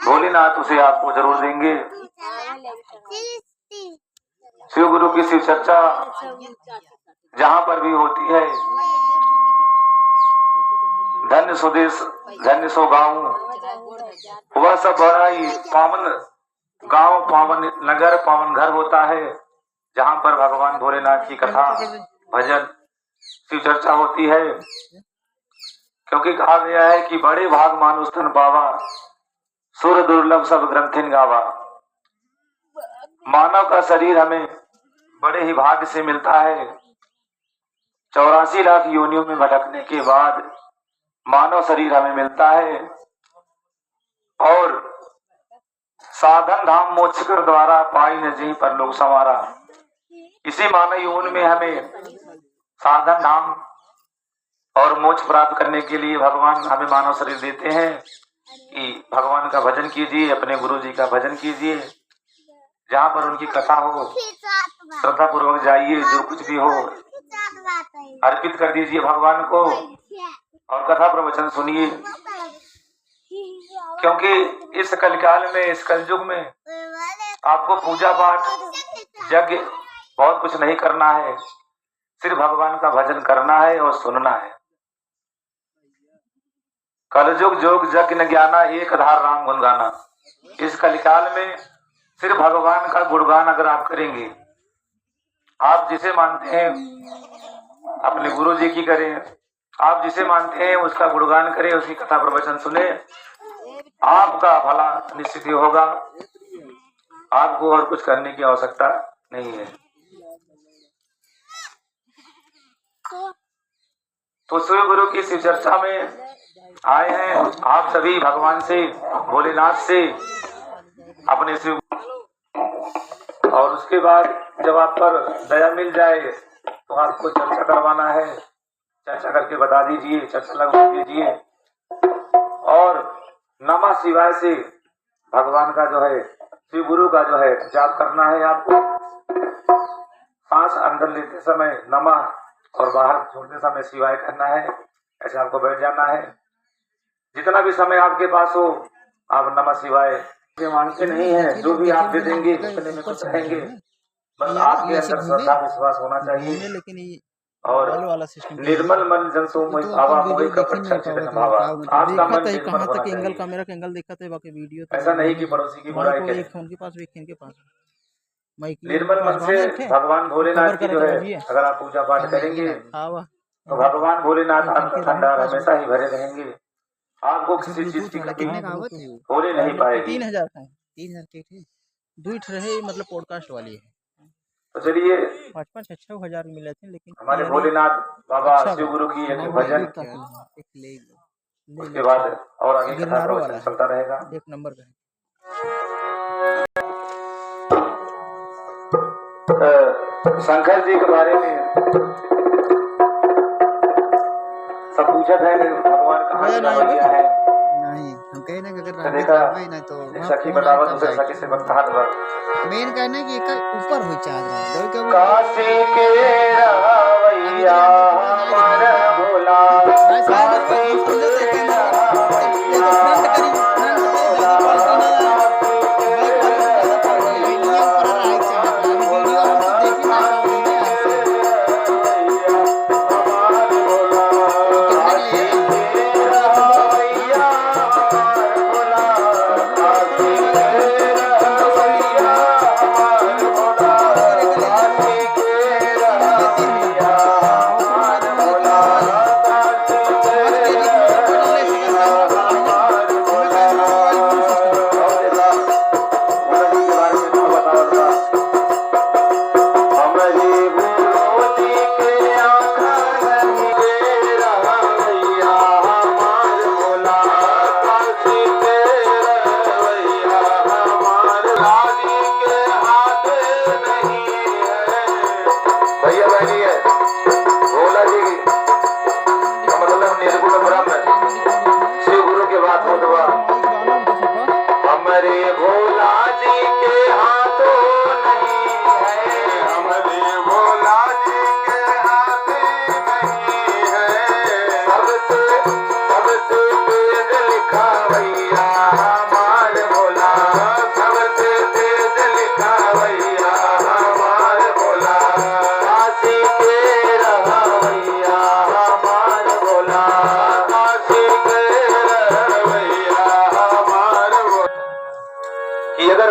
भोलेनाथ उसे आपको जरूर देंगे। शिव गुरु की शिव चर्चा जहां पर भी होती है, धन्य स्वदेश धन्य सो गाँव, वह सब बड़ा ही पावन गांव, पावन नगर, पावन घर होता है जहां पर भगवान भोलेनाथ की कथा, भजन, शिव चर्चा होती है। क्योंकि कहा गया है कि बड़े भाग मानुष तन पावा, सुर दुर्लभ सब ग्रंथिन गावा। मानव का शरीर हमें बड़े ही भाग्य से मिलता है। 84 लाख योनियों में भटकने के बाद मानव शरीर हमें मिलता है और साधन धाम मोक्ष कर द्वारा पाई न जी पर लोग संवारा। इसी मानव योनि में हमें साधन धाम और मोक्ष प्राप्त करने के लिए भगवान हमें मानव शरीर देते हैं कि भगवान का भजन कीजिए, अपने गुरु जी का भजन कीजिए, जहाँ पर उनकी कथा हो श्रद्धा पूर्वक जाइए, जो कुछ भी हो अर्पित कर दीजिए भगवान को और कथा प्रवचन सुनिए। क्योंकि इस कलकाल में, इस कलयुग में आपको पूजा पाठ यज्ञ बहुत कुछ नहीं करना है, सिर्फ भगवान का भजन करना है और सुनना है। कलयुग जोग यज्ञ न ज्ञाना, एक आधार राम गुण गाना। इस कलिकाल में सिर्फ भगवान का गुणगान अगर आप करेंगे, आप जिसे मानते हैं अपने गुरु जी की करें, आप जिसे मानते हैं उसका गुणगान करें, उसकी कथा प्रवचन सुने, आपका भला निश्चित ही होगा। आपको और कुछ करने की आवश्यकता नहीं है। तो शिव गुरु की शिव चर्चा में आए हैं आप सभी भगवान से, भोलेनाथ से, अपने शिव, और उसके बाद जब आप पर दया मिल जाए तो आपको चर्चा करवाना है। चर्चा करके बता दीजिए, चर्चा लगवा दीजिए और नमः शिवाय से भगवान का जो है, शिव गुरु का जो है जाप करना है। आपको सांस अंदर लेते समय नमः और बाहर छोड़ते समय शिवाय करना है। ऐसे आपको बैठ जाना है। जितना भी समय आपके पास हो आप नमः शिवाय मानते नहीं है, जो भी आप दे देंगे उतने में कुछ रहेंगे। बस आपके अंदर श्रद्धा विश्वास होना चाहिए और निर्मल मन जन सो मोहि भावा, मोहि का प्रत्यक्ष भावा। आपका मन निर्मल होना चाहिए। एंगल कैमरा के एंगल देखा था बाकी वीडियो ऐसा नहीं कि पड़ोसी की बुराई करे। फोन के पास भी, इनके पास निर्मल मन से भगवान भोलेनाथ की जो है अगर आप पूजा पाठ करेंगे तो भगवान भोलेनाथ आपका भंडार हमेशा ही भरे रहेंगे। आपको किसी चीज की कमी होने नहीं पाएगी। 3000 का 3000 दूठ रहे, मतलब पॉडकास्ट वाली है। तो चलिए 5-6 हजार मिले थे, लेकिन हमारे भोलेनाथ बाबा शिव गुरु की एक भजन, उसके बाद और आगे कथा प्रवचन चलता रहेगा। 1 नंबर का शंकर जी के बारे में सब पूछा था, भगवान कहाँ गया है? नहीं, हम कहे ना कि अगर देखा ना तो सखी बतावा, दूसरे सखी से बता दो। मेन कहना कि एक ऊपर हो चादरा काशी के रावैया हमारा भोला, काशी के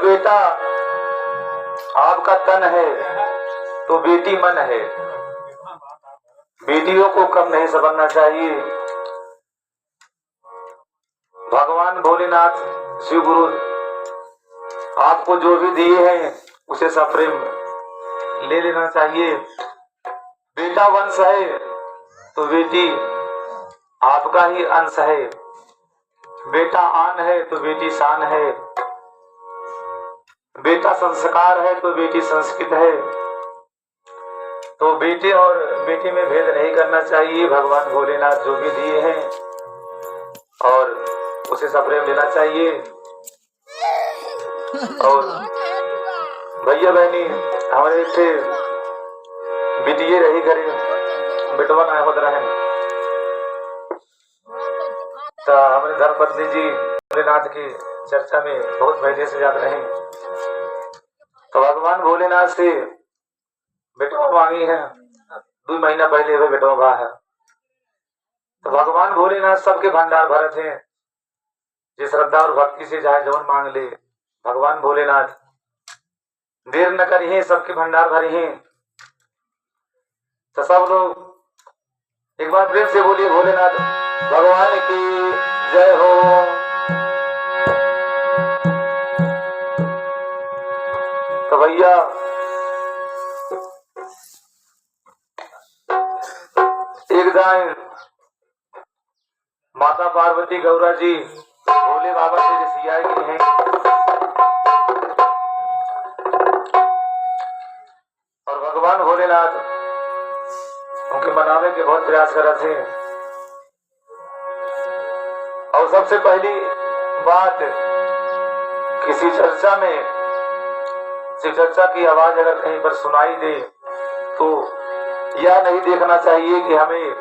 अगर बेटा आपका तन है तो बेटी मन है। बेटियों को कम नहीं समझना चाहिए। भगवान भोलेनाथ शिव गुरु आपको जो भी दिए हैं उसे सप्रेम ले लेना चाहिए। बेटा वंश है तो बेटी आपका ही अंश है। बेटा आन है तो बेटी शान है। बेटा संस्कार है तो बेटी संस्कृत है। तो बेटे और बेटी में भेद नहीं करना चाहिए। भगवान भोलेनाथ जो भी दिए हैं और उसे सप्रेम लेना चाहिए। और भैया बहनी हमारे एक बिटिये रही घरे बेटवा ना होता रहे तो हमारे धर्मपत्नी जी भोलेनाथ की चर्चा में बहुत पहले से याद रहे। तो भगवान भोलेनाथ से बेटवा मांगी है। 2 महीना पहले हुए बेटवा भा है। तो भगवान भोलेनाथ सबके भंडार भरत हैं। जिस श्रद्धा और भक्ति से चाहे जवन मांग ले भगवान भोलेनाथ देर न करिए सबके भंडार भरिए। तो सब लोग एक बार प्रेम से बोलिए भोलेनाथ भगवान की जय हो। तो भैया एक दाएं माता पार्वती गौरा जी भोले बाबा से रिसिया की हैं और भगवान भोलेनाथ उनके मनावे के बहुत प्रयास कर रहे थे। और सबसे पहली बात किसी चर्चा में शिव चर्चा की आवाज अगर कहीं पर सुनाई दे तो यह नहीं देखना चाहिए कि हमें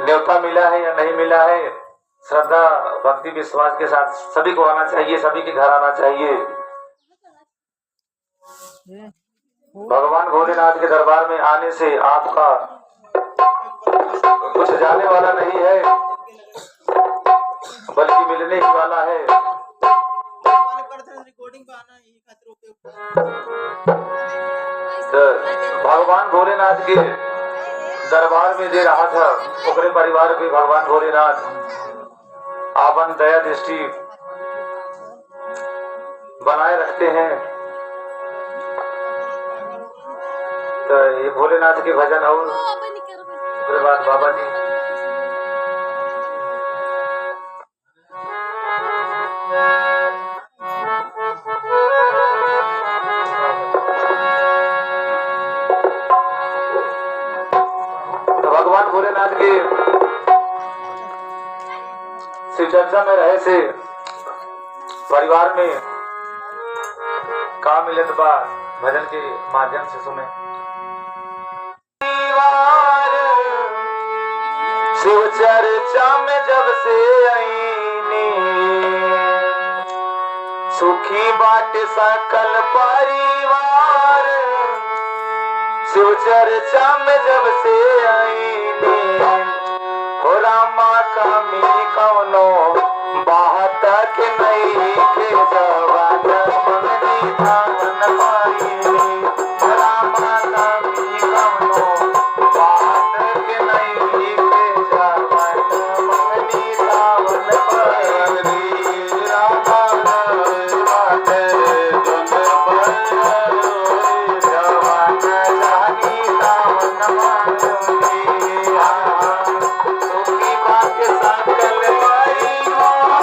न्योता मिला है या नहीं मिला है। श्रद्धा भक्ति विश्वास के साथ सभी को आना चाहिए। सभी के घर आना चाहिए। भगवान भोलेनाथ के दरबार में आने से आपका कुछ जाने वाला नहीं है बल्कि मिलने ही वाला है। भगवान भोलेनाथ के दरबार में दे रहा था ओकरे परिवार के भगवान भोलेनाथ आपन दया दृष्टि बनाए रखते हैं। तो ये भोलेनाथ के भजन और उसके बाद बाबा जी तो भगवान भोलेनाथ के शिव चर्चा में रहे से परिवार में काम मिलत बा भजन के माध्यम से सुने। शिव चर्चा में जब से आईनी सुखी बाट सकल परिवार। शिव चर्चा में जब से आईनी हो रामा कमी कौनो बात के नहीं के जवान मंगनी धान पाईनी। रामा कमी कौनो बात के नहीं के जवान मंगनी धान पाईनी। रामा बात जन जवान जानी धान मांगी। सुखी बात सकल परिवार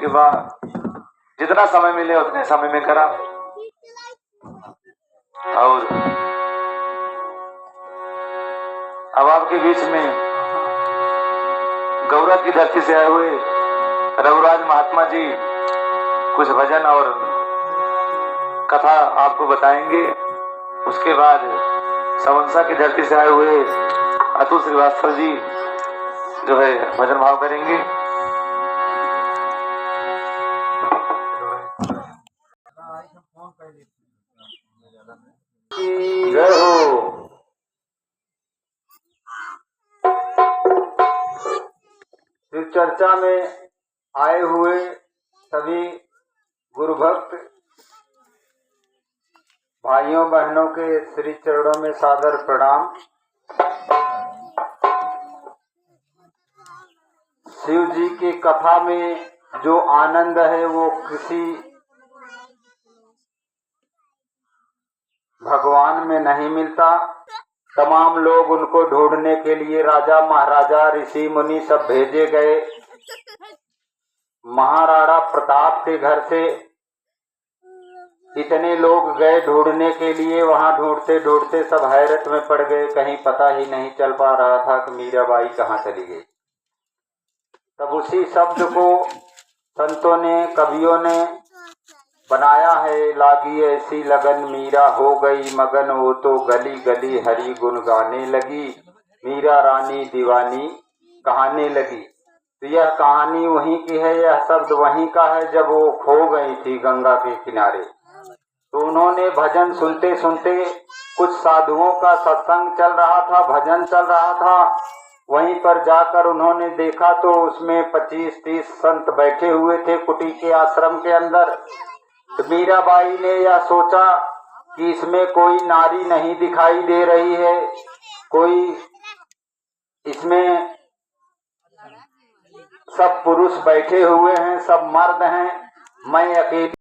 के बाद जितना समय मिले उतने समय में करा। और अब आपके बीच में गौरव की धरती से आए हुए रघुराज महात्मा जी कुछ भजन और कथा आपको बताएंगे। उसके बाद समंसा की धरती से आए हुए अतुल श्रीवास्तव जी जो है भजन भाव करेंगे। जय हो। शिव चर्चा में आए हुए सभी गुरु भक्त भाइयों बहनों के श्री चरणों में सादर प्रणाम। शिव जी की कथा में जो आनंद है वो किसी भगवान में नहीं मिलता। तमाम लोग उनको ढूंढने के लिए राजा महाराजा ऋषि मुनि सब भेजे गए। महाराणा प्रताप के घर से इतने लोग गए ढूंढने के लिए, वहां ढूंढते ढूंढते सब हैरत में पड़ गए। कहीं पता ही नहीं चल पा रहा था कि मीराबाई कहाँ चली गई। तब उसी शब्द को संतों ने कवियों ने बनाया है, लागी ऐसी लगन मीरा हो गई मगन, वो तो गली गली हरि गुण गाने लगी, मीरा रानी दीवानी कहाने लगी। तो यह कहानी वहीं की है, यह शब्द वहीं का है जब वो खो गई थी गंगा के किनारे। तो उन्होंने भजन सुनते सुनते, कुछ साधुओं का सत्संग चल रहा था, भजन चल रहा था, वहीं पर जाकर उन्होंने देखा तो उसमें 25-30 संत बैठे हुए थे कुटी के आश्रम के अंदर। तो मीराबाई ने यह सोचा कि इसमें कोई नारी नहीं दिखाई दे रही है, कोई इसमें सब पुरुष बैठे हुए हैं, सब मर्द हैं, मैं अकेली